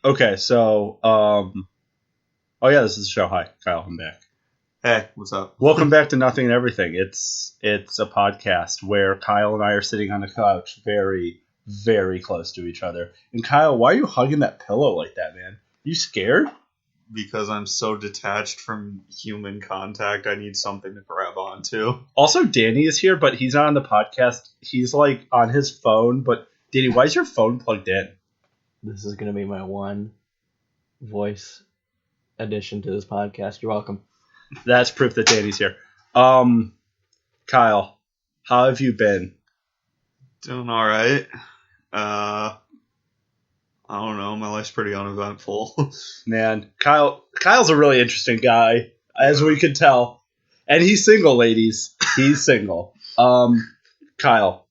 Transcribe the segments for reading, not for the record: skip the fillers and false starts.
Okay, so, oh yeah, this is the show. Hi, Kyle, I'm back. Hey, what's up? Welcome back to Nothing and Everything. It's a podcast where Kyle and I are sitting on a couch very, very close to each other. And Kyle, why are you hugging that pillow like that, man? You scared? Because I'm so detached from human contact, I need something to grab onto. Also, Danny is here, but he's not on the podcast. He's like on his phone, but Danny, why is your phone plugged in? This is going to be my one voice addition to this podcast. You're welcome. That's proof that Danny's here. Kyle, how have you been? Doing all right. I don't know. My life's pretty uneventful. Man, Kyle's a really interesting guy, as we could tell. And he's single, ladies. He's single. Kyle,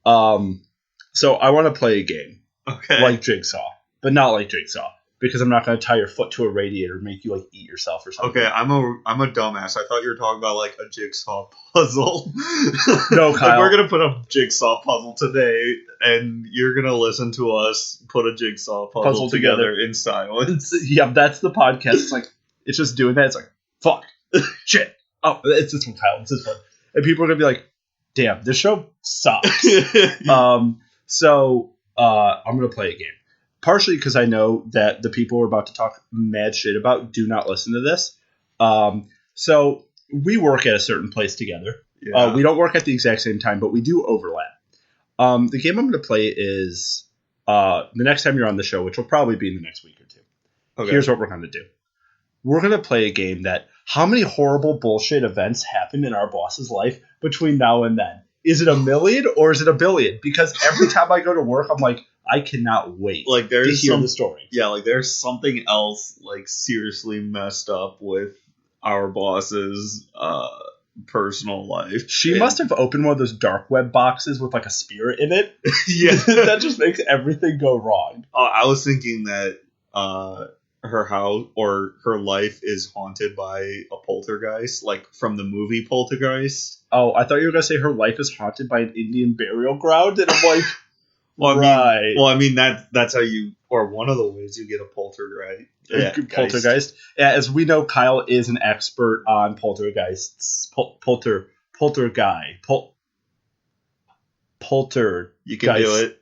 so I want to play a game. Okay. Like Jigsaw, but not like Jigsaw. Because I'm not going to tie your foot to a radiator and make you like eat yourself or something. Okay, I'm a dumbass. I thought you were talking about like a jigsaw puzzle. No, Kyle. Like, we're gonna put a jigsaw puzzle today, and you're gonna listen to us put a jigsaw puzzle together in silence. Yeah, that's the podcast. It's like it's just doing that. It's like fuck, shit. Oh, it's this one, Kyle. It's this one, and people are gonna be like, "Damn, this show sucks." So I'm gonna play a game. Partially because I know that the people we're about to talk mad shit about do not listen to this. So we work at a certain place together. Yeah. We don't work at the exact same time, but we do overlap. The game I'm going to play is the next time you're on the show, which will probably be in the next week or two. Okay. Here's what we're going to do. We're going to play a game that how many horrible bullshit events happened in our boss's life between now and then? Is it 1 million or is it 1 billion? Because every time I go to work, I'm like, I cannot wait like to hear the story. Yeah, like there's something else like seriously messed up with our boss's personal life. She must have opened one of those dark web boxes with like a spirit in it. Yeah. That just makes everything go wrong. I was thinking that her house or her life is haunted by a poltergeist, like from the movie Poltergeist. Oh, I thought you were going to say her life is haunted by an Indian burial ground, and I'm like... Well, I mean, that's how you, or one of the ways you get a poltergeist. Yeah, poltergeist. Yeah, as we know, Kyle is an expert on poltergeists. Polter You can do it.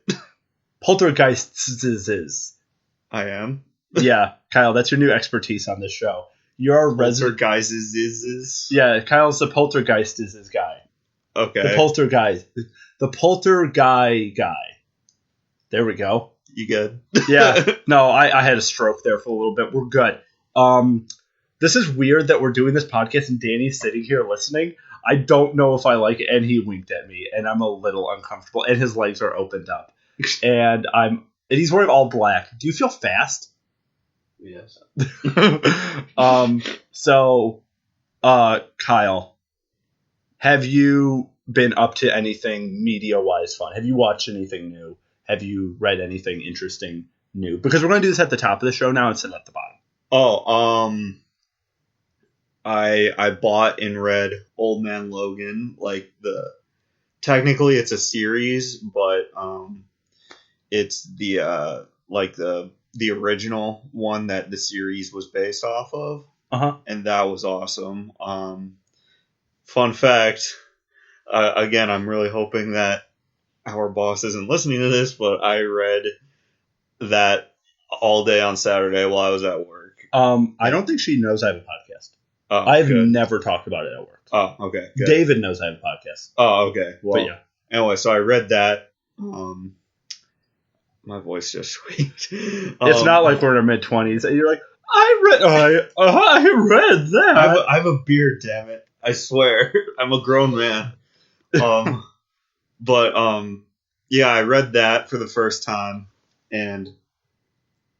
Poltergeists. I am. Yeah, Kyle, that's your new expertise on this show. You're a resident. Poltergeist. Yeah, Kyle's the poltergeist is his guy. Okay. The poltergeist. The poltergeist guy. There we go. You good? Yeah. No, I had a stroke there for a little bit. We're good. This is weird that we're doing this podcast and Danny's sitting here listening. I don't know if I like it. And he winked at me, and I'm a little uncomfortable. And his legs are opened up, and he's wearing all black. Do you feel fast? Yes. So, Kyle, have you been up to anything media-wise fun? Have you watched anything new? Have you read anything interesting new? Because we're going to do this at the top of the show now instead of at the bottom. Oh, I bought and read Old Man Logan. Like technically it's a series, but it's the original one that the series was based off of. Uh-huh. And that was awesome. Fun fact, again, I'm really hoping that our boss isn't listening to this, but I read that all day on Saturday while I was at work. I don't think she knows I have a podcast. Oh, I've never talked about it at work. Oh, okay. Good. David knows I have a podcast. Oh, okay. Well, but yeah. Anyway, so I read that. My voice just squeaked. It's not like we're in our mid-20s and you're like, I read that. I have a beard, damn it. I swear. I'm a grown man. But yeah, I read that for the first time, and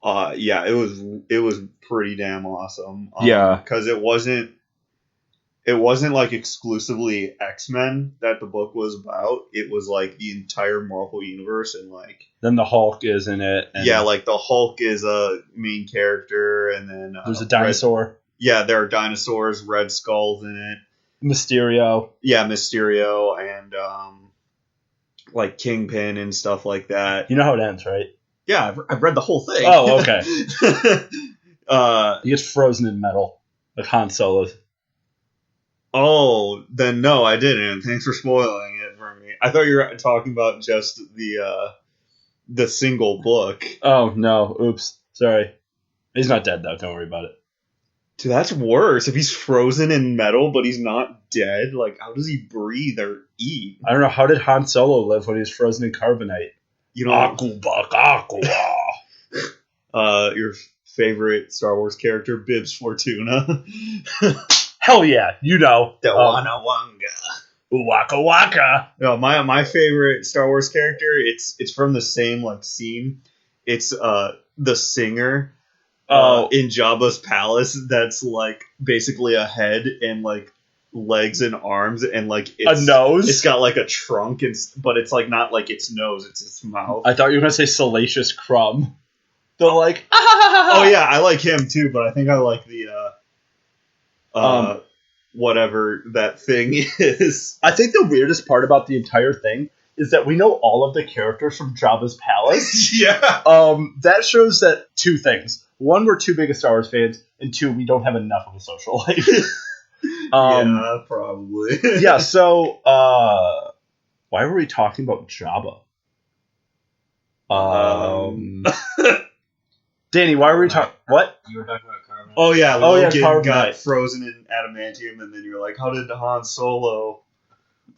yeah, it was pretty damn awesome. Yeah, because it wasn't like exclusively X-Men that the book was about. It was like the entire Marvel universe, and like then the Hulk is in it. And yeah, like the Hulk is a main character, and then there's a dinosaur. There are dinosaurs, Red Skull's in it. Mysterio. Yeah, Mysterio and like Kingpin and stuff like that. You know how it ends, right? Yeah, I've read the whole thing. Oh, okay. He gets frozen in metal, like Han Solo. Oh, then no, I didn't. Thanks for spoiling it for me. I thought you were talking about just the single book. Oh, no. Oops. Sorry. He's not dead, though. Don't worry about it. Dude, that's worse. If he's frozen in metal, but he's not dead, like, how does he breathe or eat? I don't know. How did Han Solo live when he was frozen in carbonite? You know, Aqua. Your favorite Star Wars character, Bibs Fortuna. Hell yeah. You know. The Wana Wanga. Waka waka. No, my favorite Star Wars character, it's from the same, like, scene. It's, the singer. In Jabba's palace, that's like basically a head and like legs and arms and like a nose. It's got like a trunk, but it's like not like its nose, it's its mouth. I thought you were gonna say Salacious Crumb. They're like, oh yeah, I like him too, but I think I like the whatever that thing is. I think the weirdest part about the entire thing is that we know all of the characters from Jabba's palace. Yeah. That shows that two things. One, we're too big of Star Wars fans, and two, we don't have enough of a social life. Yeah, probably. Yeah, so, why were we talking about Jabba? Danny, why were we talking... What? You were talking about carbonite. Oh, yeah. Logan carbonite. Got frozen in adamantium, and then you're like, how did Han Solo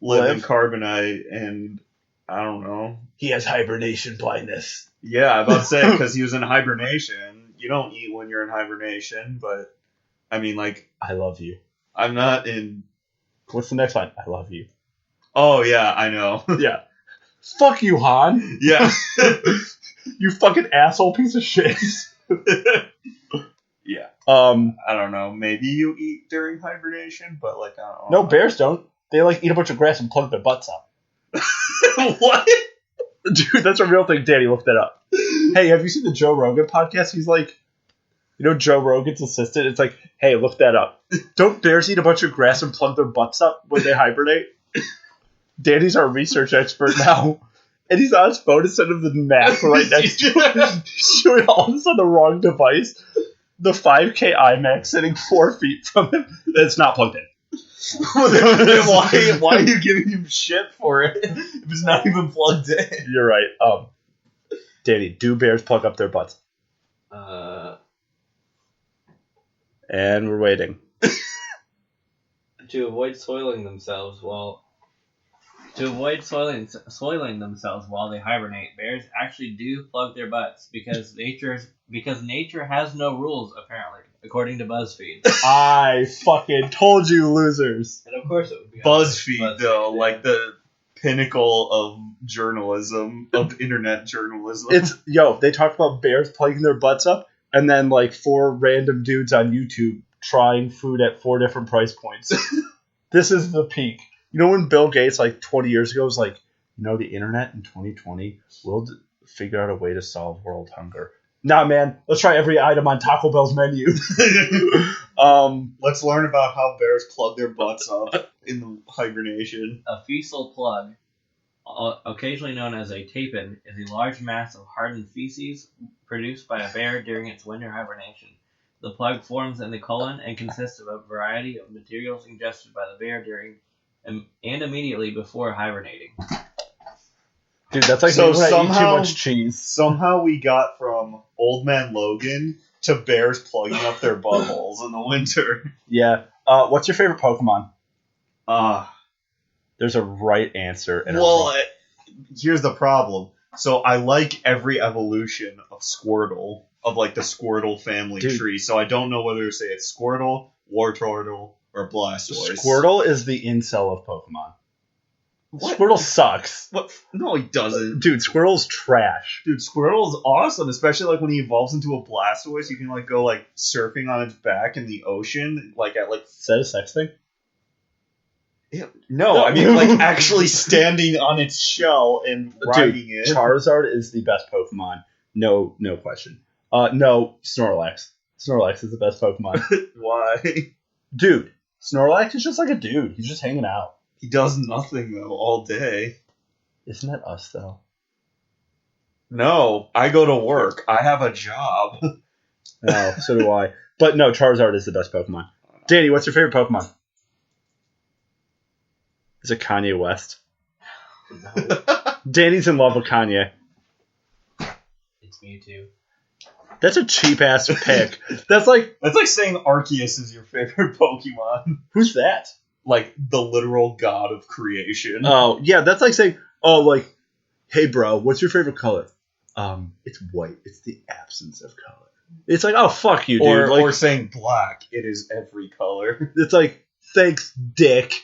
live in carbonite? And I don't know. He has hibernation blindness. Yeah, I'm about to say, because he was in hibernation. You don't eat when you're in hibernation, but, I mean, like... I love you. I'm not in... What's the next line? I love you. Oh, yeah, I know. Yeah. Fuck you, Han. Yeah. You fucking asshole piece of shit. Yeah. I don't know. Maybe you eat during hibernation, but, like, I don't know. No, bears don't. They, like, eat a bunch of grass and plug their butts up. What? Dude, that's a real thing. Danny, look that up. Hey, have you seen the Joe Rogan podcast? He's like, you know, Joe Rogan's assistant. It's like, hey, look that up. Don't bears eat a bunch of grass and plug their butts up when they hibernate? Danny's our research expert now. And he's on his phone instead of the map right next to him. Showing all this on the wrong device. The 5K IMAX sitting 4 feet from him. It's not plugged in. Why are you giving him shit for it if it's not even plugged in? You're right. Danny, do bears plug up their butts? And we're waiting. To avoid soiling themselves while they hibernate, bears actually do plug their butts because nature has no rules, apparently, according to BuzzFeed. I fucking told you, losers. And of course it would be BuzzFeed, though, yeah. Like the pinnacle of journalism, of internet journalism. They talked about bears plugging their butts up, and then like 4 random dudes on YouTube trying food at 4 different price points. This is the peak. You know when Bill Gates, like 20 years ago, was like, the internet in 2020 will figure out a way to solve world hunger. Nah, man, let's try every item on Taco Bell's menu. Let's learn about how bears plug their butts up in the hibernation. A fecal plug, occasionally known as a tapin, is a large mass of hardened feces produced by a bear during its winter hibernation. The plug forms in the colon and consists of a variety of materials ingested by the bear during and immediately before hibernating. Dude, that's like when I eat too much cheese. Somehow we got from Old Man Logan to bears plugging up their buttholes in the winter. Yeah. What's your favorite Pokemon? There's a right answer. And here's the problem. So I like every evolution of Squirtle, of like the Squirtle family tree. So I don't know whether to say it's Squirtle, Wartortle, or Blastoise. Squirtle is the incel of Pokemon. What? Squirtle sucks. What? No, he doesn't. Dude, Squirtle's trash. Dude, Squirtle's awesome, especially like when he evolves into a Blastoise. You can like go like surfing on its back in the ocean, like at like. Is that a sex thing? Yeah, no, I mean like actually standing on its shell and riding it. Charizard is the best Pokemon. No question. No, Snorlax. Snorlax is the best Pokemon. Why? Dude, Snorlax is just like a dude. He's just hanging out. He does nothing, though, all day. Isn't that us, though? No, I go to work. I have a job. Oh, so do I. But no, Charizard is the best Pokemon. Danny, what's your favorite Pokemon? Is it Kanye West? No, Danny's in love with Kanye. it's Mewtwo. That's a cheap ass pick. That's like saying Arceus is your favorite Pokemon. who's that? Like the literal god of creation. Oh yeah, that's like saying like, hey bro, what's your favorite color? It's white. It's the absence of color. It's like, oh fuck you, dude. or saying black. It is every color. It's like, thanks, Dick.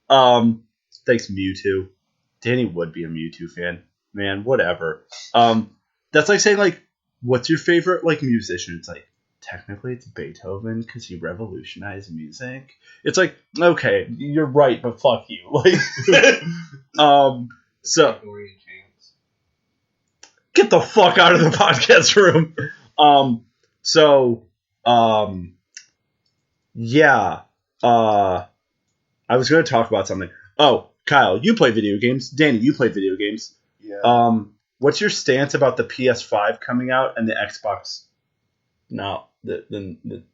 Thanks, Mewtwo. Danny would be a Mewtwo fan, man. Whatever. That's like saying like, what's your favorite like musician? It's like, technically it's Beethoven because he revolutionized music. It's like, okay, you're right, but fuck you. Like, so get the fuck out of the podcast room. Yeah. I was going to talk about something. Oh, Kyle, you play video games. Danny, you play video games. Yeah. What's your stance about the PS5 coming out and the Xbox? No, the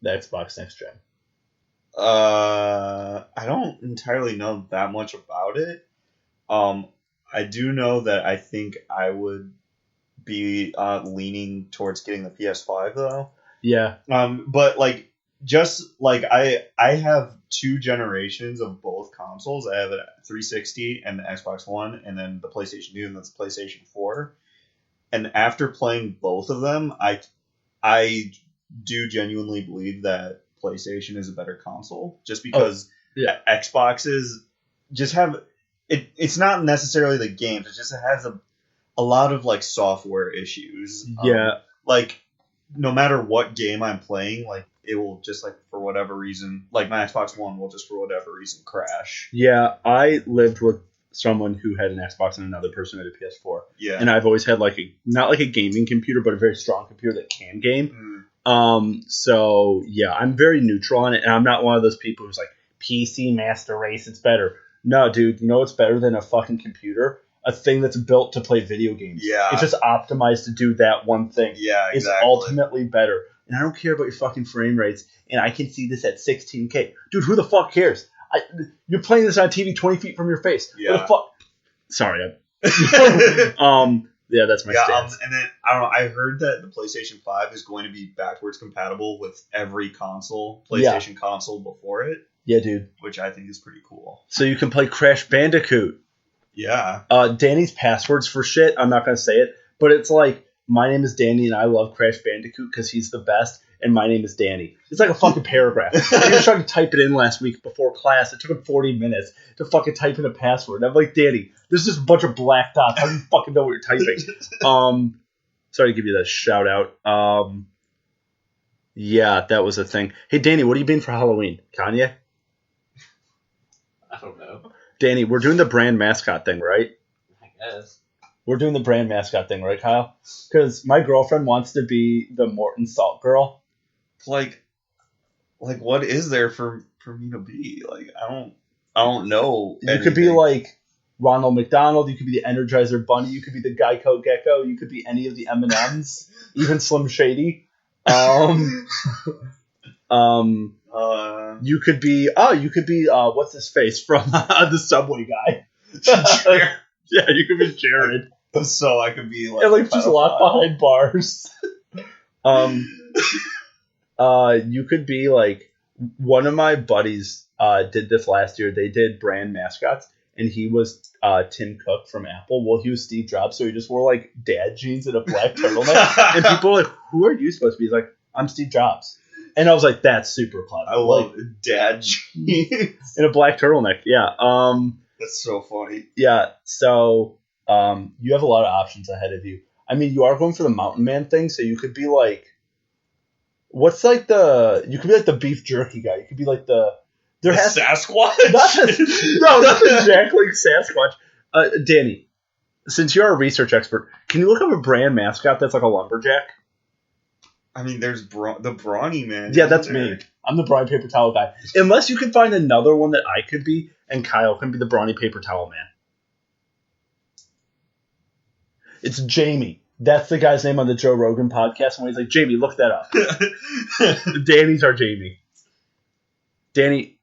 Xbox next gen. I don't entirely know that much about it. I do know that I think I would be leaning towards getting the PS5 though. Yeah. But like just like I have 2 generations of both consoles. I have a 360 and the Xbox One, and then the PlayStation 2 and that's the PlayStation 4. And after playing both of them, I do genuinely believe that PlayStation is a better console, just because Xboxes just have it. It's not necessarily the games; it has a lot of like software issues. Yeah, like no matter what game I'm playing, like it will just like for whatever reason, like my Xbox One will just for whatever reason crash. Yeah, I lived with someone who had an Xbox and another person had a PS4. Yeah, and I've always had like not like a gaming computer, but a very strong computer that can game. So yeah, I'm very neutral on it, and I'm not one of those people who's like PC master race. It's better. No, dude, you know what's better than a fucking computer? A thing that's built to play video games. Yeah, it's just optimized to do that one thing. Yeah, exactly. It's ultimately better, and I don't care about your fucking frame rates. And I can see this at 16K, dude. Who the fuck cares? You're playing this on TV 20 feet from your face. Yeah. What the fuck? Sorry. Yeah, that's my stance. And then I don't know. I heard that the PlayStation 5 is going to be backwards compatible with every PlayStation console before it. Yeah, dude. Which I think is pretty cool. So you can play Crash Bandicoot. Yeah. Danny's passwords for shit. I'm not gonna say it, but it's like, my name is Danny and I love Crash Bandicoot because he's the best, and my name is Danny. It's like a fucking paragraph. I was trying to type it in last week before class. It took him 40 minutes to fucking type in a password. I'm like, Danny, there's just a bunch of black dots. How do you fucking know what you're typing? Sorry to give you that shout out. Yeah, that was a thing. Hey, Danny, what are you being for Halloween? Kanye? I don't know. Danny, we're doing the brand mascot thing, right? I guess. We're doing the brand mascot thing, right, Kyle? Because my girlfriend wants to be the Morton Salt Girl. Like what is there for me to be? Like I don't know. You could be like Ronald McDonald. You could be the Energizer Bunny. You could be the Geico Gecko. You could be any of the M&Ms, even Slim Shady. You could be what's his face from the Subway guy. Yeah, you could be Jared. So I could be like, and like just locked behind bars. You could be like, one of my buddies did this last year. They did brand mascots, and he was Tim Cook from Apple. Well, he was Steve Jobs, so he just wore like dad jeans and a black turtleneck. And people were like, "Who are you supposed to be?" He's like, "I'm Steve Jobs." And I was like, "That's super clever." I love dad jeans and a black turtleneck. Yeah. That's so funny. Yeah. So you have a lot of options ahead of you. I mean, you are going for the Mountain Man thing, so you could be like, what's like you could be like the beef jerky guy. You could be like Sasquatch? Not exactly Sasquatch. Danny, since you're a research expert, can you look up a brand mascot that's like a lumberjack? I mean, there's the Brawny Man. Yeah, that's me. I'm the Brawny Paper Towel guy. Unless you can find another one that I could be, and Kyle can be the Brawny Paper Towel Man. It's Jamie. That's the guy's name on the Joe Rogan podcast. And he's like, Jamie, look that up. Danny's our Jamie. Danny.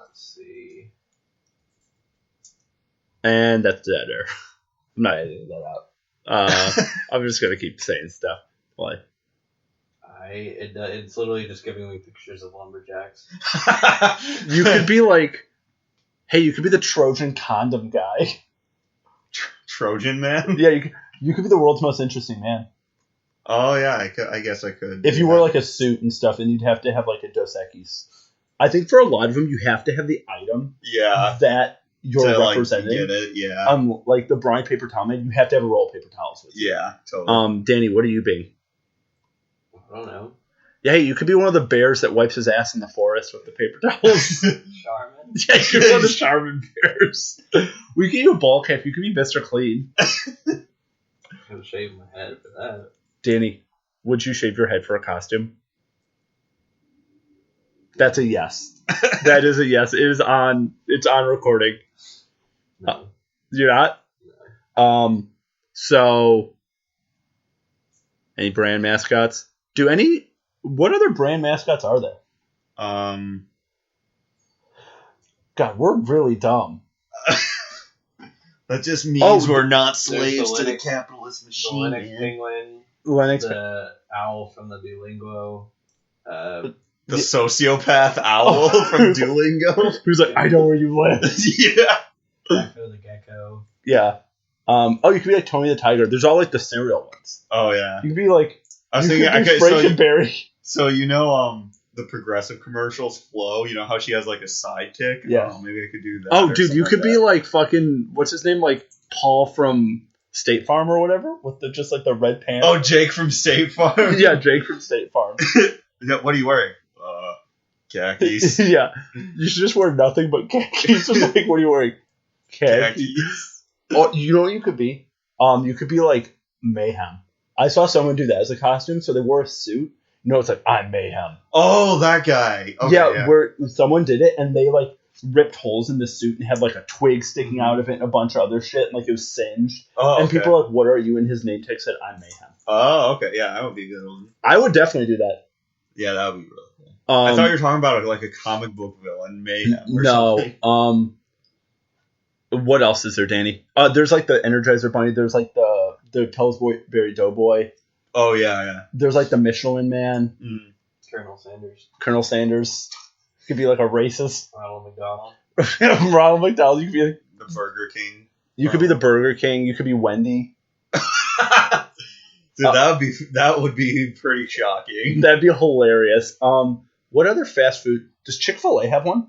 Let's see. And that's dead air. I'm not editing that out. I'm just going to keep saying stuff. Why? It's literally just giving me pictures of lumberjacks. You could be like, hey, you could be the Trojan condom guy. Trojan man? Yeah, you could be the world's most interesting man. Oh, yeah, I guess I could. If you wore like a suit and stuff, and you'd have to have like a Dos Equis. I think for a lot of them, you have to have the item that you're representing. Get it, yeah. Like the brine paper towel man, you have to have a roll of paper towels with you. Yeah, totally. Danny, what are you being? I don't know. Yeah, hey, you could be one of the bears that wipes his ass in the forest with the paper towels. Charmin? Yeah, you could be one of the Charmin bears. We give you a ball cap. You could be Mr. Clean. I'm going to shave my head for that. Danny, would you shave your head for a costume? That's a yes. That is a yes. It's on recording. No. You're not? No. So, any brand mascots? What other brand mascots are there? God, we're really dumb. That just means we're not slaves to the capitalist The machine. Linux Man. penguin. Lennox. The owl from the Duolingo. The sociopath owl from Duolingo. Who's like, I know where you live. Yeah. Echo the gecko. Yeah. You could be like Tony the Tiger. There's all like the cereal ones. Oh yeah. You could be like. I was you thinking. could be Okay, Frankenberry. so you know the Progressive commercials Flo. You know how she has like a sidekick. Yeah. Oh, maybe I could do that. Oh, or dude, you something could be like fucking what's his name, like Paul from State Farm or whatever, with the just like the red pants. Oh, Jake from State Farm. Yeah, Jake from State Farm. Yeah, what are you wearing? Khakis. Yeah, you should just wear nothing but khakis. I'm like, what are you wearing? Khakis. Oh, you know what you could be? You could be like Mayhem. I saw someone do that as a costume, so they wore a suit. You know, it's like, I'm Mayhem. Oh, that guy. Okay, yeah, where someone did it, and they like ripped holes in the suit and had like a twig sticking out of it and a bunch of other shit, and like it was singed. Oh, and okay. people were like, what are you? And his name tag said, I'm Mayhem. Oh, okay. Yeah, that would be a good one. I would definitely do that. Yeah, that would be really cool. I thought you were talking about like a comic book villain, Mayhem. Or something. What else is there, Danny? There's like the Energizer Bunny. There's like the Pillsbury Doughboy. Oh yeah. There's like the Michelin Man. Mm. Colonel Sanders. Could be like a racist. Ronald McDonald. Ronald McDonald. You could be like the Burger King. You could be the Burger King. You could be Wendy. Dude, that would be pretty shocking. That'd be hilarious. What other fast food does Chick-fil-A have one?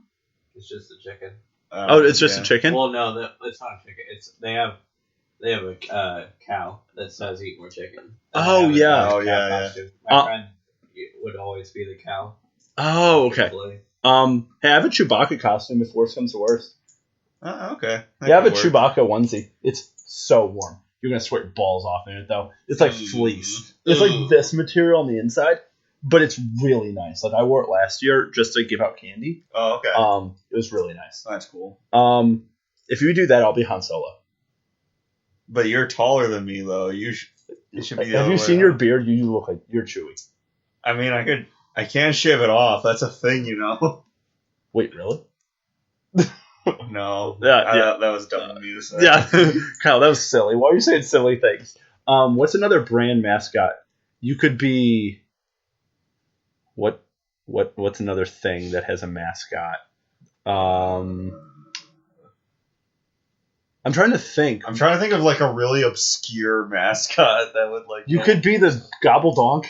It's just a chicken. It's just a chicken. Well, no, it's not a chicken. They have a cow that says "Eat more chicken." Oh yeah. My friend would always be the cow. Oh okay. Hey, I have a Chewbacca costume if worse comes to worst. Okay. I have a Chewbacca onesie. It's so warm. You're gonna sweat your balls off in it though. It's like fleece. It's like this material on the inside, but it's really nice. Like I wore it last year just to give out candy. Oh, okay. It was really nice. That's cool. If you do that, I'll be Han Solo. But you're taller than me though. You should be. Have you seen your beard? You look like you're Chewy. I mean, I can't shave it off. That's a thing, you know. Wait, really? No. Yeah. That was dumb of me to say. Yeah, Kyle, that was silly. Why are you saying silly things? What's another brand mascot? You could be. What's another thing that has a mascot? I'm trying to think. I'm trying to think of like a really obscure mascot that would like. You could be the Gobbledonk.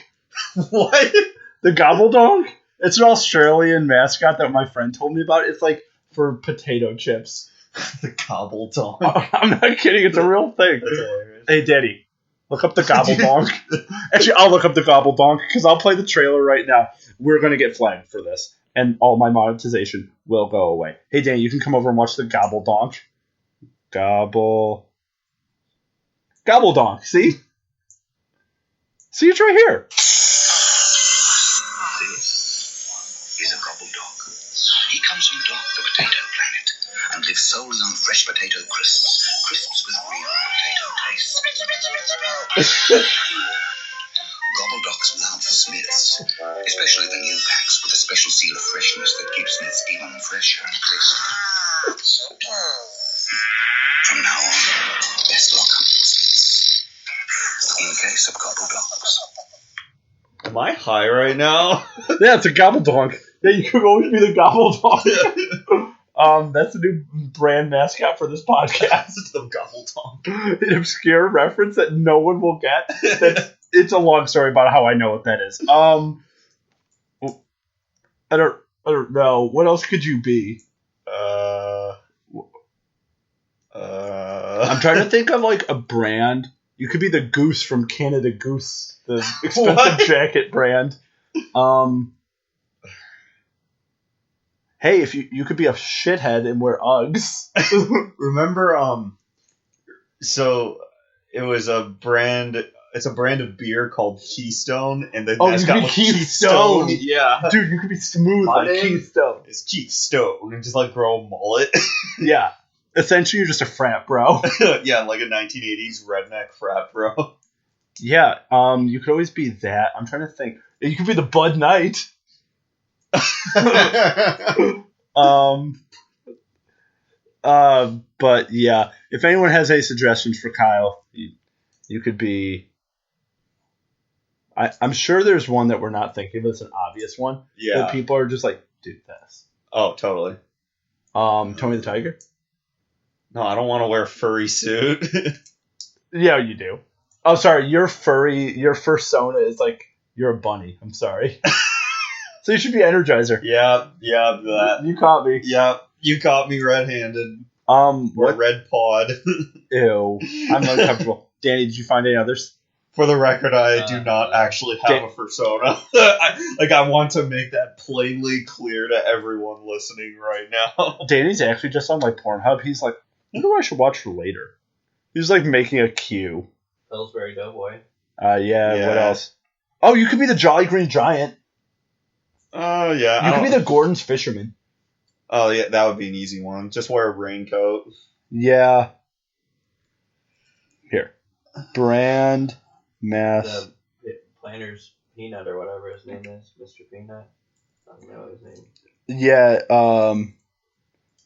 What? The Gobbledonk? It's an Australian mascot that my friend told me about. It's like for potato chips. The Gobbledonk. I'm not kidding. It's a real thing. That's hilarious. Hey, Daddy, look up the Gobbledonk. Actually, I'll look up the Gobbledonk because I'll play the trailer right now. We're going to get flagged for this, and all my monetization will go away. Hey, Danny, you can come over and watch the Gobbledonk. Gobbledonk. See? See, it's right here. This is a Gobbledonk. He comes from Dock, the potato planet, and lives solely on fresh potato crisps. Crisps with real potato taste. Gobbledogs love Smiths, especially the new packs with a special seal of freshness that keeps Smiths even fresher and tastier. From now on, best lock up your Smiths. In case of Gobbledogs. Am I high right now? Yeah, it's a gobbledonk. Yeah, you could always be the gobbledonk. That's the new brand mascot for this podcast. The Gobbledonk. An obscure reference that no one will get. It's a long story about how I know what that is. I don't know. What else could you be? I'm trying to think of like a brand. You could be the Goose from Canada Goose, the expensive jacket brand. Hey, if you could be a shithead and wear Uggs. Remember, so it was a brand. It's a brand of beer called Keystone, and the mascot was Keystone. Yeah, dude, you could be smooth My like name Keystone. It's Keystone, and just like grow a mullet. Yeah, essentially you're just a frat bro. Yeah, like a 1980s redneck frat bro. Yeah, you could always be that. I'm trying to think. You could be the Bud Knight. But yeah, if anyone has any suggestions for Kyle, you could be. I'm sure there's one that we're not thinking of. It's an obvious one. Yeah. That people are just like, dude, this. Oh, totally. Tony the Tiger? No, I don't want to wear a furry suit. Yeah, you do. Oh, sorry. Your fursona is like, you're a bunny. I'm sorry. So you should be Energizer. Yeah, that. You caught me. Yeah, you caught me red-handed. What? Red pawed. Ew. I'm uncomfortable. Danny, did you find any others? For the record, I do not actually have a persona. I want to make that plainly clear to everyone listening right now. Danny's actually just on like Pornhub. He's like, I wonder what I should watch for later. He's like making a queue. Pillsbury Doughboy. Yeah, what else? Oh, you could be the Jolly Green Giant. Oh, yeah. You could be the Gordon's Fisherman. Oh, yeah, that would be an easy one. Just wear a raincoat. Yeah. Here. Brand, mass. The Planner's Peanut or whatever his name is. Mr. Peanut. I don't know his name. Yeah,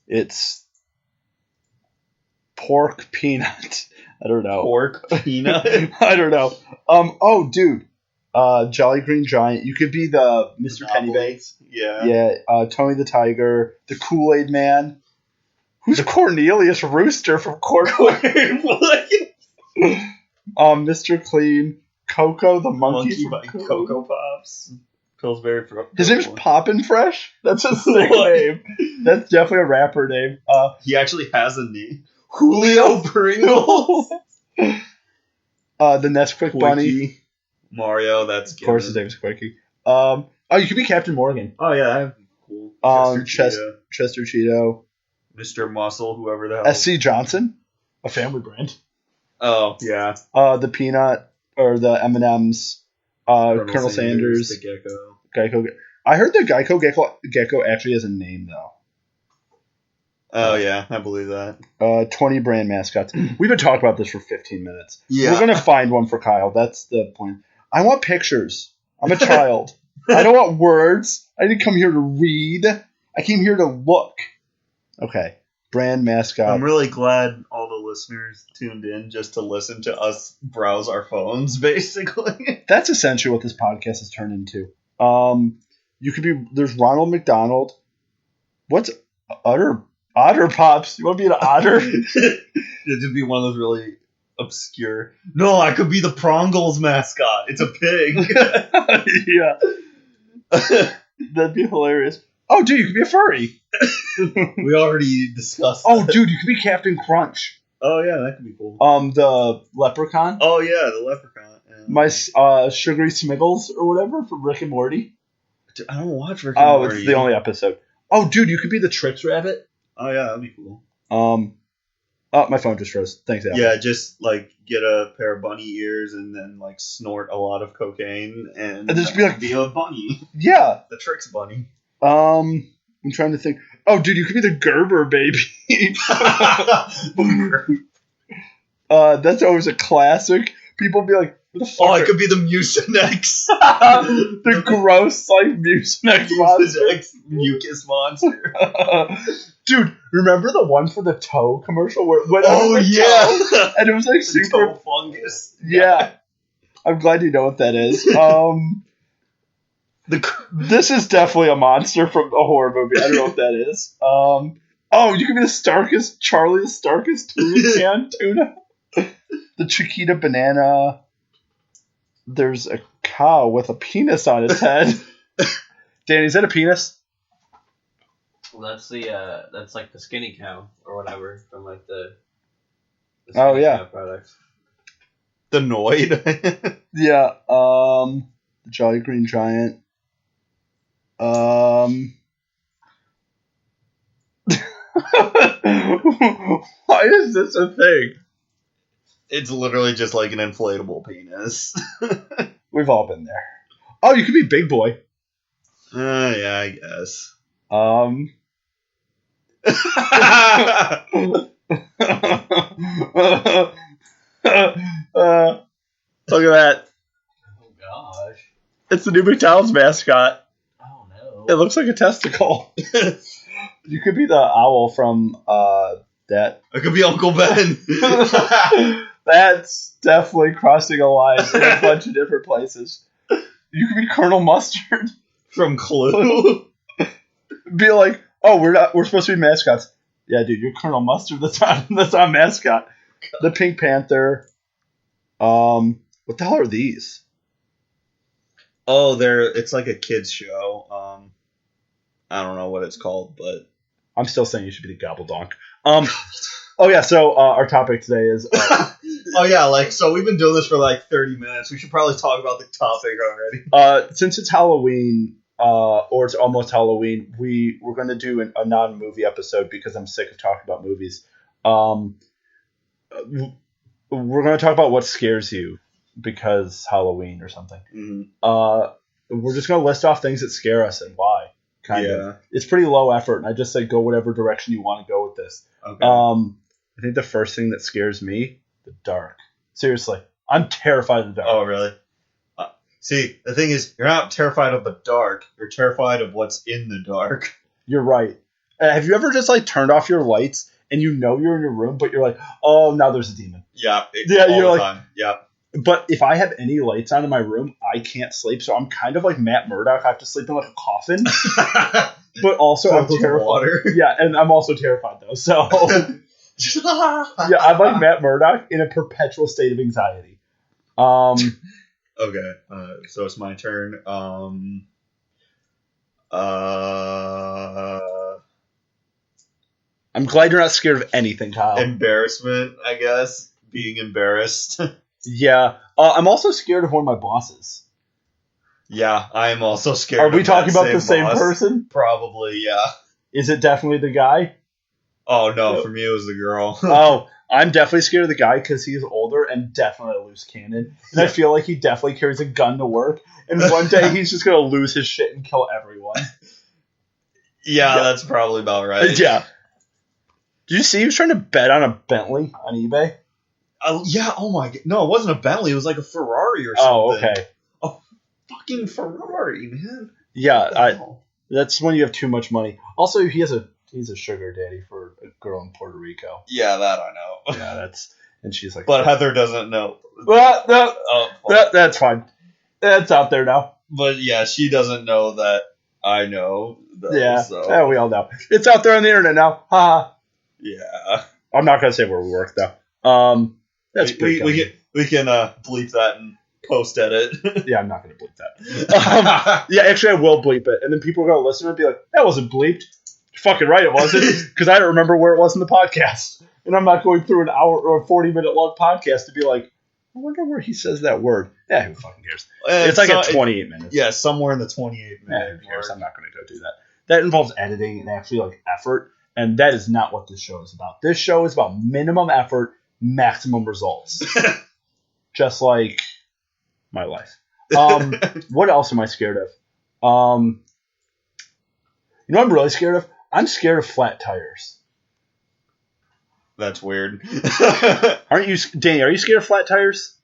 it's Pork Peanut. I don't know. Pork Peanut? I don't know. Oh, dude. Jolly Green Giant. You could be the Mr. Pennybanks. Yeah. Yeah. Tony the Tiger. The Kool-Aid Man. Who's Cornelius Rooster from Kool-Aid? What? Mr. Clean. Coco the Monkey from Cocoa Pops. Pillsbury. His name's Poppin' Fresh? That's a sick name. That's definitely a rapper name. He actually has a name. Julio Pringles. The Nesquik Bunny. Mario, that's of course his name's Quickie. Oh, you could be Captain Morgan. Oh yeah, that'd be cool. Chester Cheeto. Mr. Muscle, whoever the hell. SC Johnson, a family brand. Oh yeah. The Peanut or the M&Ms. Colonel Sanders. The Geico. I heard the Gecko actually has a name though. Oh yeah, I believe that. 20 brand mascots. We've been talking about this for 15 minutes. Yeah. We're gonna find one for Kyle. That's the point. I want pictures. I'm a child. I don't want words. I didn't come here to read. I came here to look. Okay. Brand mascot. I'm really glad all the listeners tuned in just to listen to us browse our phones, basically. That's essentially what this podcast has turned into. You could be. There's Ronald McDonald. What's Otter Pops? You want to be an otter? It'd be one of those really obscure. No, I could be the Prongles mascot. It's a pig. Yeah. That'd be hilarious. Oh, dude, you could be a furry. We already discussed Oh, that. dude, you could be Captain Crunch. Oh, yeah, that could be cool. The leprechaun. Oh, yeah, the leprechaun. Yeah. My Sugary Smiggles or whatever from Rick and Morty. Dude, I don't watch Rick and Morty. It's the only episode. Oh, dude, you could be the Trix Rabbit. Oh, yeah, that'd be cool. My phone just froze. Thanks, Al. Yeah, just, like, get a pair of bunny ears and then, like, snort a lot of cocaine and just be like... be a bunny. Yeah. The Trix bunny. I'm trying to think. Oh, dude, you could be the Gerber baby. That's always a classic. People be like, "What the fuck?" Oh, it could be the Mucinex. The gross like Mucinex monster. Mucinex mucus monster. Dude, remember the one for the toe commercial where it went Oh, under the yeah. toe? And it was like super Toe fungus. Yeah. I'm glad you know what that is. This is definitely a monster from a horror movie. I don't know what that is. Oh, you can be Charlie the Starkest tuna. The Chiquita banana. There's a cow with a penis on its head. Danny, is that a penis? Well, that's like the skinny cow or whatever from like the Oh, skinny yeah. cow products. The Noid. Yeah. The Jolly Green Giant. Why is this a thing? It's literally just like an inflatable penis. We've all been there. Oh, you could be Big Boy. Yeah, I guess. Look at that. Oh gosh. It's the new McDonald's mascot. Oh no. It looks like a testicle. You could be the owl from that. It could be Uncle Ben. That's definitely crossing a line in a bunch of different places. You could be Colonel Mustard. From Clue. Be like, oh, we're supposed to be mascots. Yeah, dude, you're Colonel Mustard. That's not mascot. The Pink Panther. What the hell are these? Oh, it's like a kids show. I don't know what it's called, but I'm still saying you should be the Gobbledonk. Oh yeah, so our topic today is oh yeah, like so we've been doing this for like 30 minutes. We should probably talk about the topic already. Since it's Halloween, or it's almost Halloween, we're going to do a non-movie episode because I'm sick of talking about movies. We're going to talk about what scares you because Halloween or something. Mm-hmm. We're just going to list off things that scare us and why. Kind of. It's pretty low effort, and I just say go whatever direction you want to go with this. Okay. I think the first thing that scares me, the dark. Seriously, I'm terrified of the dark. Oh, really? See, the thing is, you're not terrified of the dark. You're terrified of what's in the dark. You're right. Have you ever just like turned off your lights and you know you're in your room, but you're like, oh, now there's a demon. Yeah. Yeah, all you're the like, time. Yeah. But if I have any lights on in my room, I can't sleep. So I'm kind of like Matt Murdock. I have to sleep in like a coffin. But also I'm terrified. Water. Yeah, and I'm also terrified though. So yeah, I'm like Matt Murdock in a perpetual state of anxiety. Okay, so it's my turn. I'm glad you're not scared of anything, Kyle. Embarrassment, I guess. Being embarrassed. Yeah. I'm also scared of one of my bosses. Yeah, I am also scared. Are we of talking that about the same boss. person? Probably, yeah. Is it definitely the guy? Oh, no, for me it was the girl. Oh, I'm definitely scared of the guy because he's older and definitely a loose cannon. And I feel like he definitely carries a gun to work. And one day he's just going to lose his shit and kill everyone. Yeah, that's probably about right. Yeah. Did you see he was trying to bet on a Bentley on eBay? Yeah, oh my god. No, it wasn't a Bentley. It was like a Ferrari or something. Oh, okay. A fucking Ferrari, man. Yeah, that's when you have too much money. Also, he's a sugar daddy for a girl in Puerto Rico. Yeah, that I know. Yeah, and she's like... But Heather doesn't know. Well, that's fine. That's out there now. But yeah, she doesn't know that I know. Though, yeah, so. Yeah, we all know. It's out there on the internet now. Ha. Yeah. I'm not going to say where we work, though. That's we can bleep that and post edit. Yeah, I'm not going to bleep that. Yeah, actually, I will bleep it. And then people are going to listen and be like, that wasn't bleeped. You're fucking right, it wasn't. Because I don't remember where it was in the podcast. And I'm not going through an hour or 40-minute long podcast to be like, I wonder where he says that word. Yeah, who fucking cares? It's like at 28 minutes. Yeah, somewhere in the 28 minutes. Yeah, who cares? I'm not going to go do that. That involves editing and actually like effort. And that is not what this show is about. This show is about minimum effort, maximum results. Just like my life. What else am I scared of? You know what I'm really scared of? I'm scared of flat tires. That's weird. Aren't you, Danny? Are you scared of flat tires?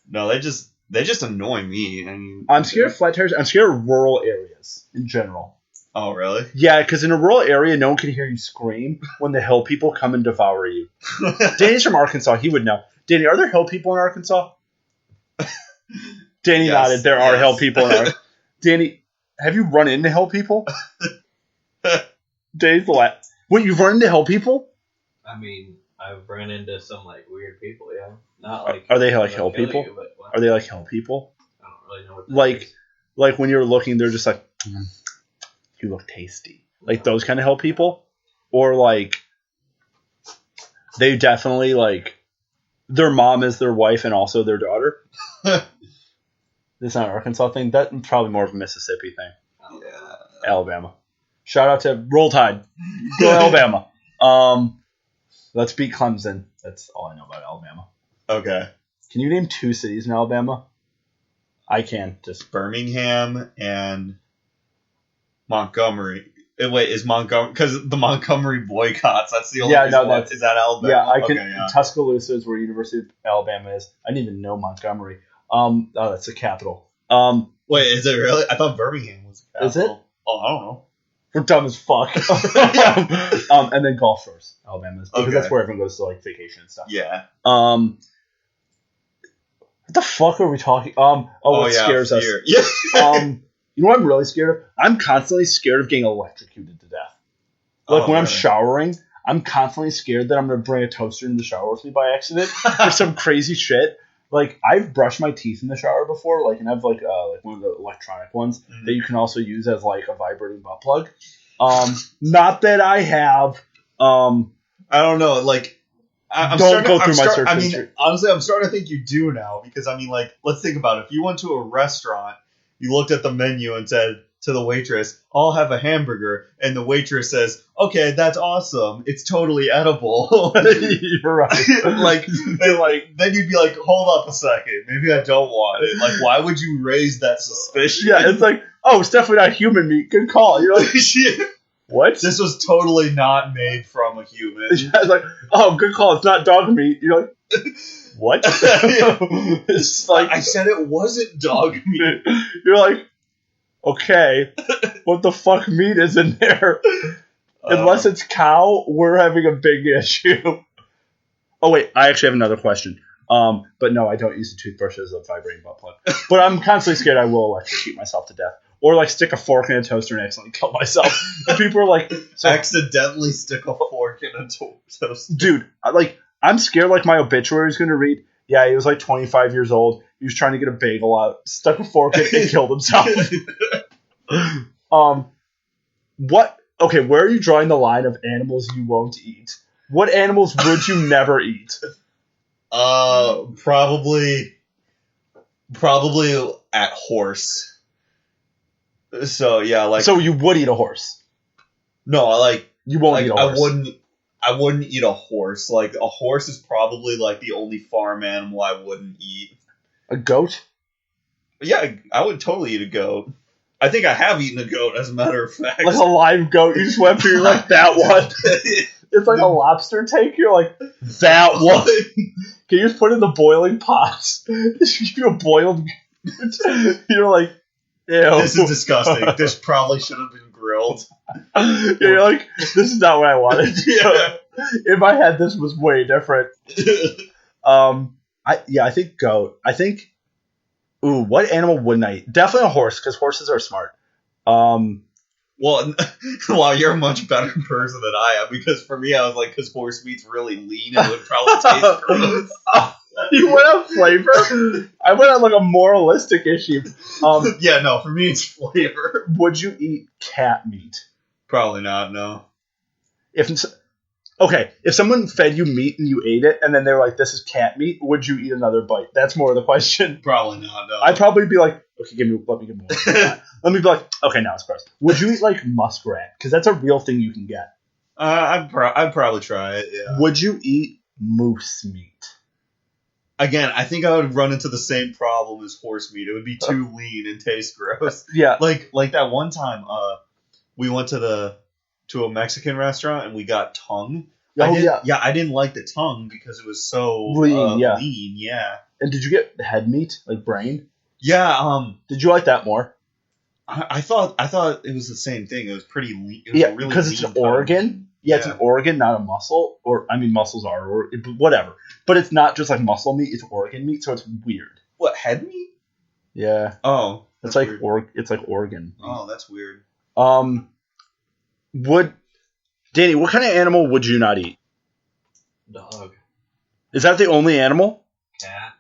No, they just annoy me. I mean, I'm scared of flat tires. I'm scared of rural areas in general. Oh, really? Yeah, because in a rural area, no one can hear you scream when the hill people come and devour you. Danny's from Arkansas. He would know. Danny, are there hill people in Arkansas? Danny nodded. There are hill people in Arkansas. Danny, have you run into hill people? Danny's the last. Wait, you've run into hill people? I mean, I've run into some like weird people. Yeah, not like. Are they like hill people? You, but, are they like hill people? I don't really know what. That is. Like when you're looking, they're just like, you look tasty. Like those kind of hill people, or like they definitely like their mom is their wife and also their daughter. It's not an Arkansas thing. That's probably more of a Mississippi thing. Yeah. Alabama. Shout out to Roll Tide. Go Alabama. Let's beat Clemson. That's all I know about Alabama. Okay. Can you name 2 cities in Alabama? I can. Just Birmingham and Montgomery. Wait, is Montgomery because the Montgomery boycotts? That's the only. Yeah, no, that's is that Alabama? Yeah, I can. Okay, yeah. Tuscaloosa is where University of Alabama is. I didn't even know Montgomery. Oh, that's the capital. Wait, is it really? I thought Birmingham was the capital. Is it? Oh, I don't know. We're dumb as fuck. And then Gulf Shores, Alabama is because that's where everyone goes to like vacation and stuff. Yeah. What the fuck are we talking? What scares us? Yeah. You know what I'm really scared of? I'm constantly scared of getting electrocuted to death. Like when I'm showering, I'm constantly scared that I'm gonna bring a toaster in the shower with me by accident or some crazy shit. Like I've brushed my teeth in the shower before, like, and I've like one of the electronic ones that you can also use as like a vibrating butt plug. Not that I have. I don't know. Like, don't go through my search history. I mean, honestly, I'm starting to think you do now because I mean, like, let's think about it. If you went to a restaurant, you looked at the menu and said to the waitress, "I'll have a hamburger," and the waitress says, "Okay, that's awesome. It's totally edible." You're right. like, then you'd be like, "Hold up a second. Maybe I don't want it." Like, why would you raise that suspicion? Yeah, it's like, oh, it's definitely not human meat. Good call. You're like, what? This was totally not made from a human. Yeah, it's like, oh, good call. It's not dog meat. You're like, what? It's like, I said it wasn't dog meat. You're like, okay, what the fuck meat is in there? Unless it's cow, we're having a big issue. Oh wait, I actually have another question. But no, I don't use the toothbrush as a vibrating butt plug. But I'm constantly scared I will electrocute myself to death. Or like stick a fork in a toaster and accidentally kill myself. And people are like, accidentally stick a fork in a toaster. Dude, I'm scared like my obituary is going to read, yeah, he was like 25 years old. He was trying to get a bagel out, stuck a fork in and killed himself. What? Okay, where are you drawing the line of animals you won't eat? What animals would you never eat? Probably at horse. So yeah, like. So you would eat a horse? No, you won't eat a horse. I wouldn't eat a horse. Like a horse is probably like the only farm animal I wouldn't eat. A goat? Yeah, I would totally eat a goat. I think I have eaten a goat, as a matter of fact. Like a live goat. You just went through like that one. It's like a lobster tank. You're like, that one. Can you just put it in the boiling pots? You're boiled. You're like, ew. This is disgusting. This probably should have been grilled. Yeah, you're like, this is not what I wanted. Yeah. In my head, this was way different. I think goat. I think. Ooh, what animal wouldn't I eat? Definitely a horse, because horses are smart. Well, you're a much better person than I am, because for me, I was like, because horse meat's really lean, it would probably taste gross. You went on flavor? I went on like a moralistic issue. Yeah, no, for me, it's flavor. Would you eat cat meat? Probably not, no. If someone fed you meat and you ate it, and then they were like, this is cat meat, would you eat another bite? That's more of the question. Probably not, no. I'd probably be like, okay, let me get more. Let me be like, okay, now it's gross. Would you eat like muskrat? Because that's a real thing you can get. I'd probably try it, yeah. Would you eat moose meat? Again, I think I would run into the same problem as horse meat. It would be too lean and taste gross. Yeah. Like that one time, we went to a Mexican restaurant and we got tongue. I didn't like the tongue because it was so Lean, lean. Yeah. And did you get head meat, like brain? Yeah. Did you like that more? I thought it was the same thing. It was pretty lean. It was Because it's an organ. Yeah, it's an organ, not a muscle. Muscles are, whatever. But it's not just like muscle meat. It's organ meat, so it's weird. What, head meat? Yeah. Oh, it's like it's like organ. Oh, that's weird. Danny, what kind of animal would you not eat? Dog. Is that the only animal? Cat.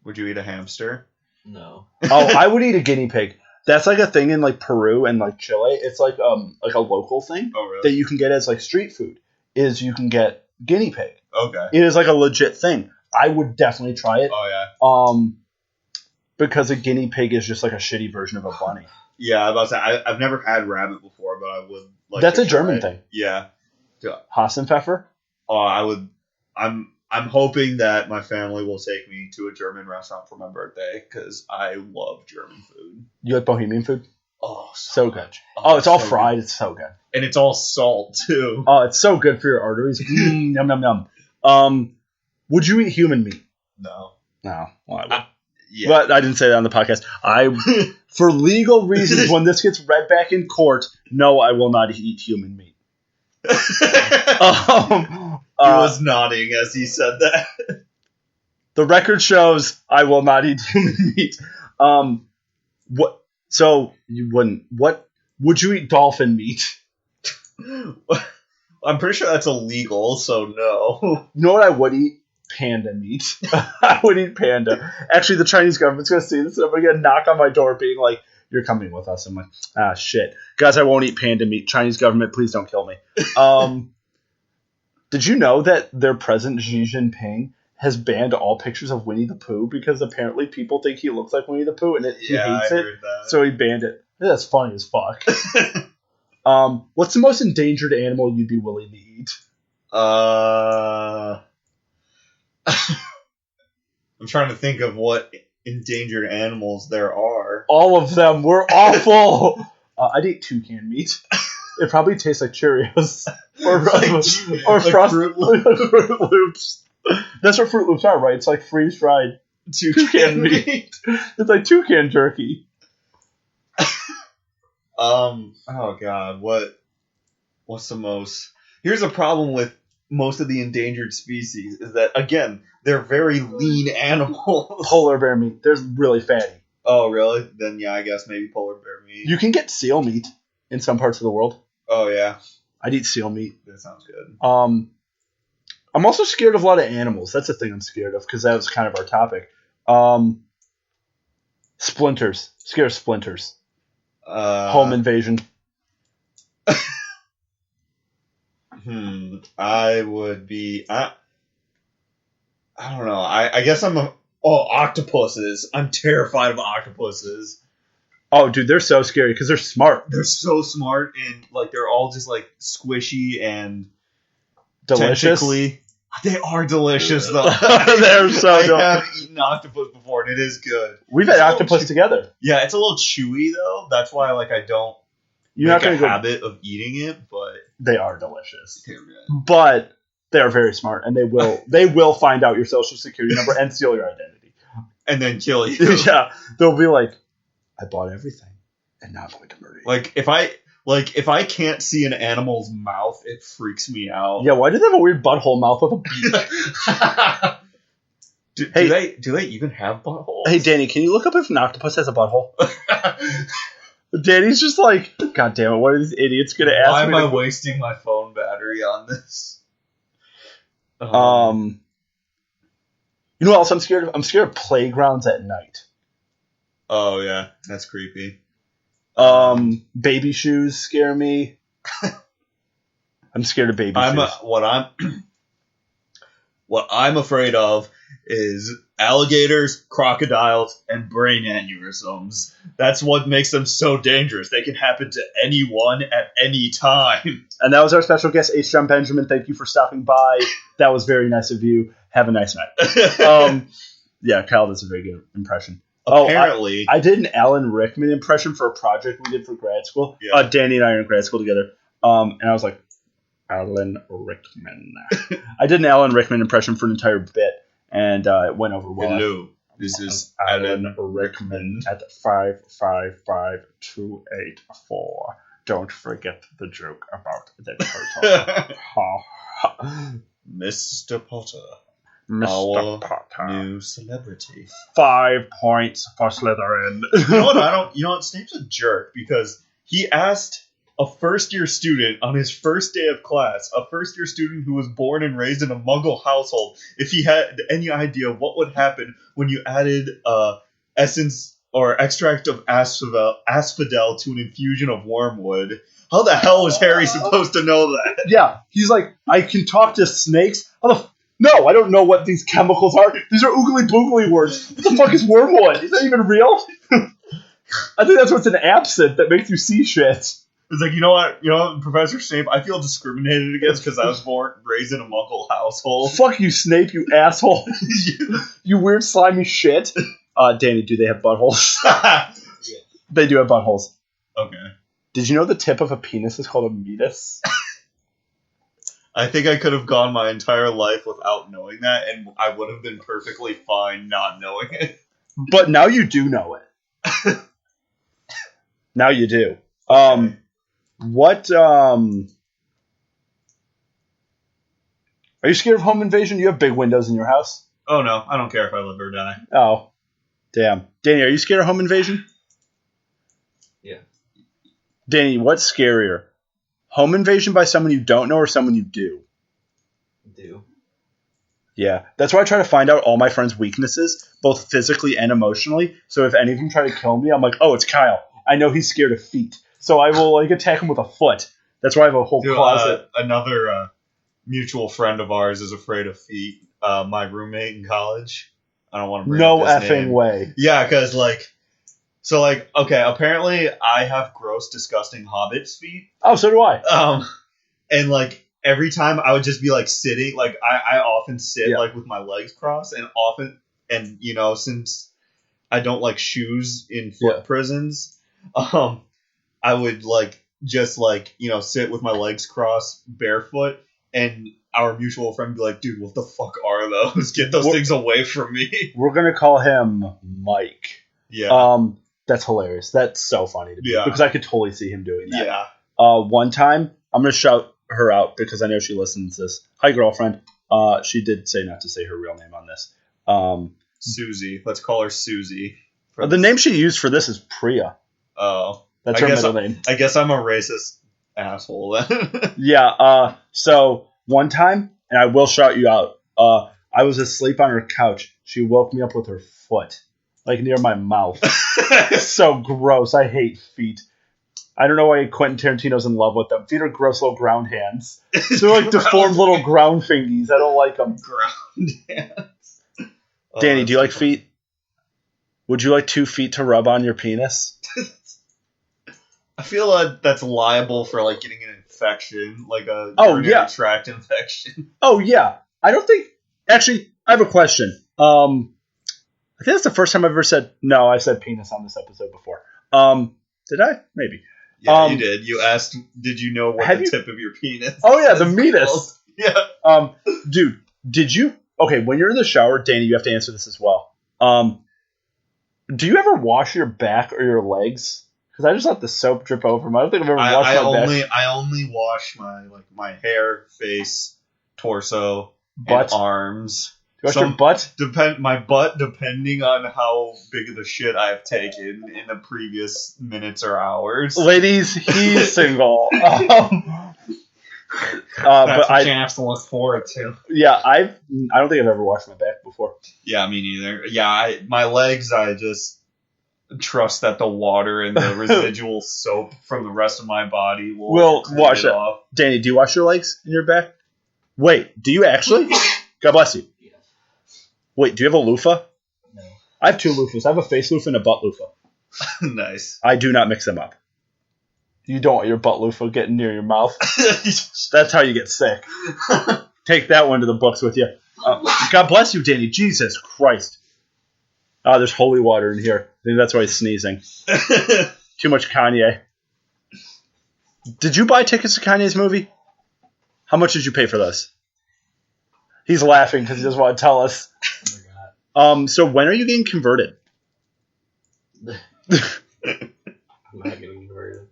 Would you eat a hamster? No. I would eat a guinea pig. That's like a thing in like Peru and like Chile. It's like a local thing that you can get as like street food. Is you can get guinea pig. Okay. It is like a legit thing. I would definitely try it. Oh yeah. Because a guinea pig is just like a shitty version of a bunny. Yeah, I was about to say I've never had rabbit before, but I would like. That's to a German try it. thing. Yeah. Hassenpfeffer? Oh, I would. I'm hoping that my family will take me to a German restaurant for my birthday because I love German food. You like Bohemian food? Oh, so good. Oh, it's all fried. Good. It's so good. And it's all salt too. Oh, it's so good for your arteries. Yum yum yum. Would you eat human meat? No. No. Well, I would. Yeah. But I didn't say that on the podcast. For legal reasons, when this gets read back in court, no, I will not eat human meat. He was nodding as he said that. The record shows I will not eat human meat. What? So you wouldn't? What would you eat? Dolphin meat? I'm pretty sure that's illegal, so no. You know what I would eat? Panda meat. I would eat panda. Actually, the Chinese government's going to see this, and I'm going to get a knock on my door being like, "You're coming with us." I'm like, "Ah, shit. Guys, I won't eat panda meat. Chinese government, please don't kill me." Did you know that their president, Xi Jinping, has banned all pictures of Winnie the Pooh because apparently people think he looks like Winnie the Pooh and he hates it, so he banned it. That's funny as fuck. What's the most endangered animal you'd be willing to eat? I'm trying to think of what endangered animals there are. All of them were awful. I'd eat toucan meat. It probably tastes like Cheerios or Fruit Loops. That's what Fruit Loops are, right? It's like freeze fried toucan meat. It's like toucan jerky. Oh god, what's the most? Here's a problem with most of the endangered species is that again they're very lean animals. Polar bear meat, they're really fatty. Oh really? Then yeah, I guess maybe polar bear meat. You can get seal meat in some parts of the world. Oh yeah, I'd eat seal meat. That sounds good. I'm also scared of a lot of animals. That's the thing I'm scared of because that was kind of our topic. Splinters. Scared of splinters. Home invasion. I would be. I don't know. I guess I'm octopuses. I'm terrified of octopuses. Oh, dude, they're so scary because they're smart. They're so smart and like they're all just like squishy and delicious. They are delicious though. They're so. I have eaten octopus before and it is good. We've had octopus together. Yeah, it's a little chewy though. That's why like I don't You're make not a habit of eating it, but they are delicious. They're good. But they are very smart and they will find out your social security number and steal your identity and then kill you. Yeah, they'll be like, I bought everything, and now I'm going to murder you. Like if I can't see an animal's mouth, it freaks me out. Yeah, why do they have a weird butthole mouth with a beak? Do they even have buttholes? Hey, Danny, can you look up if an octopus has a butthole? Danny's just like, God damn it, what are these idiots going to ask me? Why am I wasting my phone battery on this? You know what else I'm scared of? I'm scared of playgrounds at night. Oh, yeah. That's creepy. Baby shoes scare me. I'm scared of baby shoes. What I'm afraid of is alligators, crocodiles, and brain aneurysms. That's what makes them so dangerous. They can happen to anyone at any time. And that was our special guest, H. John Benjamin. Thank you for stopping by. That was very nice of you. Have a nice night. Yeah, Kyle does a very good impression. Apparently. I did an Alan Rickman impression for a project we did for grad school. Yeah. Danny and I are in grad school together. And I was like, Alan Rickman. I did an Alan Rickman impression for an entire bit, and it went over well. Hello, this is Alan Rickman. At 555284. Don't forget the joke about the turtle. Ha, ha. Mr. Potter, Mr. our Potter. new celebrity. 5 points for Slytherin. You know what? Snape's a jerk because he asked a first-year student on his first day of class, a first-year student who was born and raised in a Muggle household, if he had any idea what would happen when you added essence or extract of asphodel to an infusion of wormwood. How the hell was Harry supposed to know that? Yeah, he's like, I can talk to snakes. No, I don't know what these chemicals are. These are oogly boogly words. What the fuck is wormwood? Is that even real? I think that's what's in absinthe that makes you see shit. It's like, you know what, Professor Snape, I feel discriminated against because I was raised in a Muggle household. Fuck you, Snape, you asshole. You weird slimy shit. Danny, do they have buttholes? Yeah. They do have buttholes. Okay. Did you know the tip of a penis is called a meatus? I think I could have gone my entire life without knowing that, and I would have been perfectly fine not knowing it. But now you do know it. Now you do. What, are you scared of home invasion? You have big windows in your house? Oh no, I don't care if I live or die. Oh, damn. Danny, are you scared of home invasion? Yeah. Danny, what's scarier? Home invasion by someone you don't know or someone you do? Do. Yeah. That's why I try to find out all my friends' weaknesses, both physically and emotionally. So if any of them try to kill me, I'm like, oh, it's Kyle. I know he's scared of feet. So I will attack him with a foot. That's why I have a whole closet. Another mutual friend of ours is afraid of feet. My roommate in college. I don't want to bring No up his effing name. way. Yeah, because okay, apparently I have gross, disgusting hobbit's feet. Oh, so do I. And every time I would just be sitting, I often sit with my legs crossed, and since I don't like shoes in foot prisons, I would just sit with my legs crossed barefoot, and our mutual friend would be like, dude, what the fuck are those? Get those things away from me. We're gonna call him Mike. Yeah. That's hilarious. That's so funny to me. Yeah. Because I could totally see him doing that. Yeah. One time, I'm gonna shout her out because I know she listens to this. Hi, girlfriend. She did say not to say her real name on this. Susie. Let's call her Susie. The name she used for this is Priya. Oh. That's her middle name. I guess I'm a racist asshole then. Yeah, so one time, and I will shout you out, I was asleep on her couch. She woke me up with her foot, near my mouth. So gross. I hate feet. I don't know why Quentin Tarantino's in love with them. Feet are gross little ground hands. They're deformed little ground fingies. I don't like them. Ground hands. Danny, do you like feet? Would you like 2 feet to rub on your penis? I feel like that's liable for getting an infection, a urinary tract infection. Oh yeah, I don't think. Actually, I have a question. I think that's the first time I've ever said no. I said penis on this episode before. Did I? Maybe. Yeah, you did. You asked, did you know what the tip of your penis? Oh yeah, the meatus. Yeah. Dude, did you? Okay, when you're in the shower, Danny, you have to answer this as well. Do you ever wash your back or your legs? Because I just let the soap drip over them. I don't think I've ever washed my back. I only wash my hair, face, torso, butt, and arms. Do you wash your butt? My butt, depending on how big of the shit I've taken in the previous minutes or hours. Ladies, he's single. That's what you have to look forward to. Yeah, I don't think I've ever washed my back before. Yeah, me neither. Yeah, my legs, I just trust that the water and the residual soap from the rest of my body will wash it off. Danny, do you wash your legs and your back? Wait, do you actually? God bless you. Yes. Wait, do you have a loofah? No. I have 2 loofahs. I have a face loofah and a butt loofah. Nice. I do not mix them up. You don't want your butt loofah getting near your mouth. That's how you get sick. Take that one to the books with you. God bless you, Danny. Jesus Christ. There's holy water in here. I think that's why he's sneezing. Too much Kanye. Did you buy tickets to Kanye's movie? How much did you pay for this? He's laughing because he doesn't want to tell us. I forgot. So when are you getting converted? I'm not getting converted.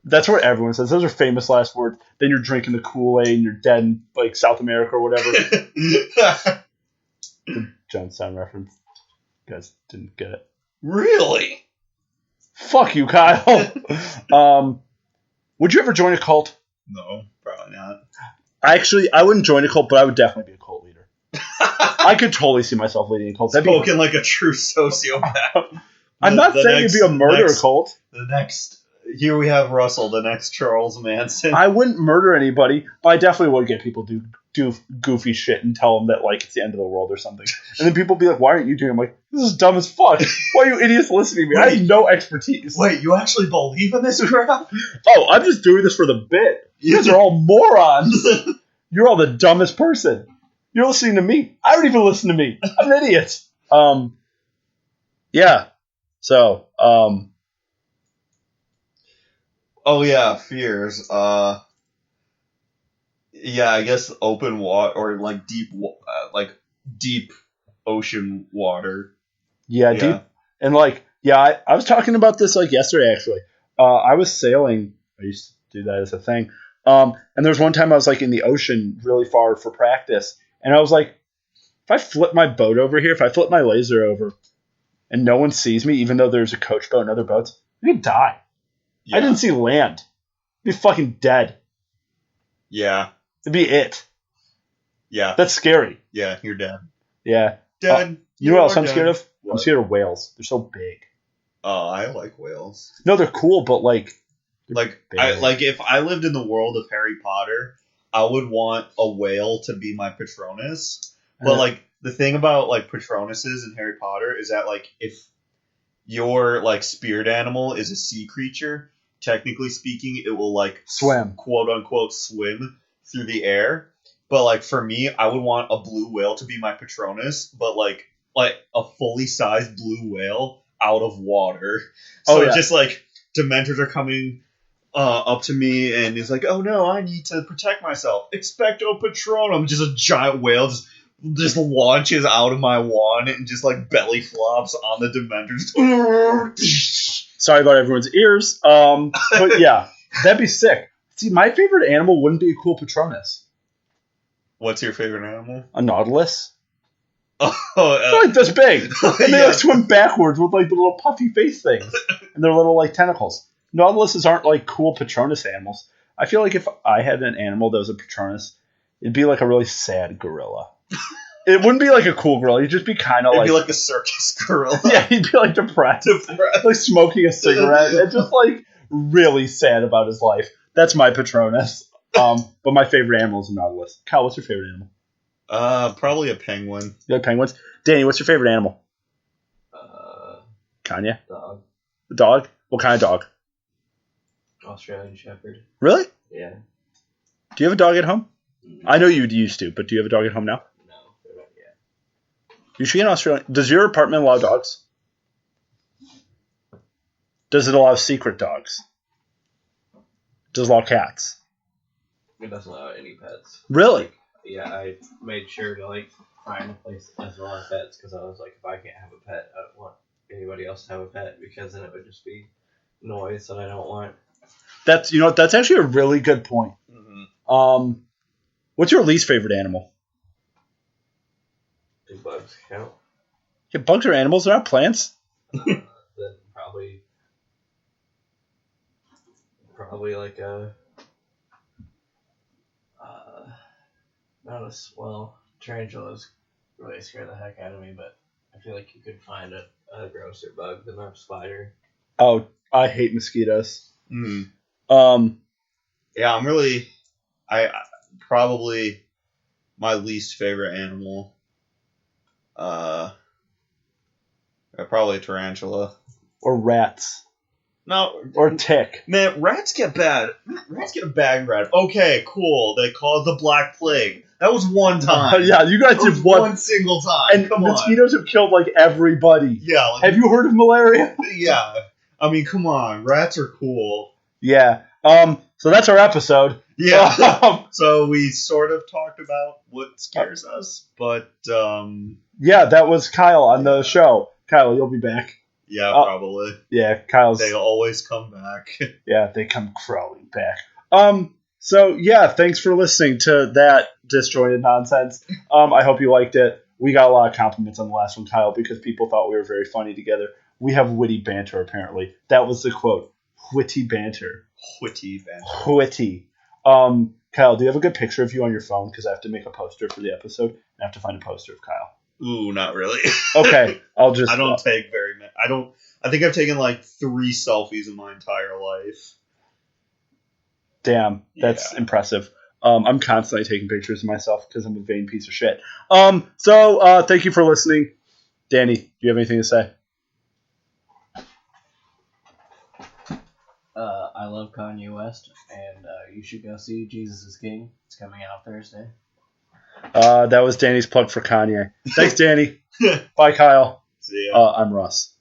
That's what everyone says. Those are famous last words. Then you're drinking the Kool-Aid and you're dead in like South America or whatever. The Jonestown reference. You guys didn't get it. Really? Fuck you, Kyle. Would you ever join a cult? No, probably not. I wouldn't join a cult, but I would definitely be a cult leader. I could totally see myself leading a cult. Spoken like a true sociopath. I'm not saying you'd be a murder cult. Here we have Russell, the next Charles Manson. I wouldn't murder anybody, but I definitely would get people to do goofy shit and tell them that like it's the end of the world or something. And then people be like, "Why aren't you doing it?" I'm like, "This is dumb as fuck. Why are you idiots listening to me? I have no expertise." Wait, you actually believe in this crap? Oh, I'm just doing this for the bit. You guys are all morons. You're all the dumbest person. You're listening to me. I don't even listen to me. I'm an idiot. Yeah. So, Oh yeah, fears. Yeah, I guess open water or like deep ocean water. yeah, deep. And like, yeah, I was talking about this like yesterday actually. I was sailing. I used to do that as a thing. And there was one time I was like in the ocean really far for practice. And I was like, if I flip my boat over here, if I flip my laser over and no one sees me, even though there's a coach boat and other boats, I could die. Yeah. I didn't see land. I'd be fucking dead. Yeah. It'd be it. Yeah. That's scary. Yeah, you're dead. Yeah. Dead. You know what else I'm scared of? What? I'm scared of whales. They're so big. Oh, I like whales. No, they're cool, but like... If I lived in the world of Harry Potter, I would want a whale to be my Patronus. But like the thing about like Patronuses in Harry Potter is that like if your like spirit animal is a sea creature, technically speaking, it will like swim, quote unquote, swim through the air. But like for me, I would want a blue whale to be my Patronus, but like a fully sized blue whale out of water. So just like Dementors are coming up to me and he's like, "Oh no, I need to protect myself. Expecto Patronum." Just a giant whale just launches out of my wand and just like belly flops on the Dementors. Sorry about everyone's ears. But yeah, that'd be sick. See, my favorite animal wouldn't be a cool Patronus. What's your favorite animal? A nautilus. Oh, like this big. And they yeah. like swim backwards with like the little puffy face things and their little like tentacles. Nautiluses aren't like cool Patronus animals. I feel like if I had an animal that was a Patronus, it'd be like a really sad gorilla. It wouldn't be like a cool gorilla. It'd just be kind of It'd be like a circus gorilla. Yeah, he'd be like depressed. Like smoking a cigarette and just like really sad about his life. That's my Patronus. But my favorite animal is a nautilus. Kyle, what's your favorite animal? Probably a penguin. You like penguins? Danny, what's your favorite animal? Kanye? Dog. The dog? What kind of dog? Australian Shepherd. Really? Yeah. Do you have a dog at home? I know you used to, but do you have a dog at home now? No, they're not yet. You should get an Australian. Does your apartment allow dogs? Does it allow secret dogs? Does it allow cats? It doesn't allow any pets. Really? Yeah, I made sure to like find a place that doesn't allow pets because I was like, if I can't have a pet, I don't want anybody else to have a pet because then it would just be noise that I don't want. That's that's actually a really good point. Mm-hmm. What's your least favorite animal? Do bugs count? Yeah, bugs are animals. They're not plants. Then probably like a tarantulas really scare the heck out of me, but I feel like you could find a grosser bug than a spider. Oh, I hate mosquitoes. Mm. Yeah, I probably my least favorite animal. Probably a tarantula. Or rats. No. Or tick. Man, rats get bad. Rats get a bad rap. Okay, cool. They call it the Black Plague. That was one time. Yeah, you guys did one single time. And come mosquitoes have killed like everybody. Yeah. Have you heard of malaria? Yeah. I mean, come on. Rats are cool. Yeah. So that's our episode. Yeah. So we sort of talked about what scares us, but yeah, that was Kyle on the show. Kyle, you'll be back. yeah, probably. Yeah, Kyle's. They always come back. Yeah, they come crawling back. So yeah, thanks for listening to that disjointed nonsense. I hope you liked it. We got a lot of compliments on the last one, Kyle, because people thought we were very funny together. We have witty banter, apparently. That was the quote. Witty banter. Witty banter. Witty. Kyle, do you have a good picture of you on your phone? Because I have to make a poster for the episode, and I have to find a poster of Kyle. Ooh, not really. Okay, I'll just. I don't take very many. I think I've taken like 3 selfies in my entire life. Damn, that's impressive. I'm constantly taking pictures of myself because I'm a vain piece of shit. So thank you for listening. Danny, do you have anything to say? I love Kanye West, and you should go see Jesus is King. It's coming out Thursday. That was Danny's plug for Kanye. Thanks, Danny. Bye, Kyle. See ya. I'm Russ.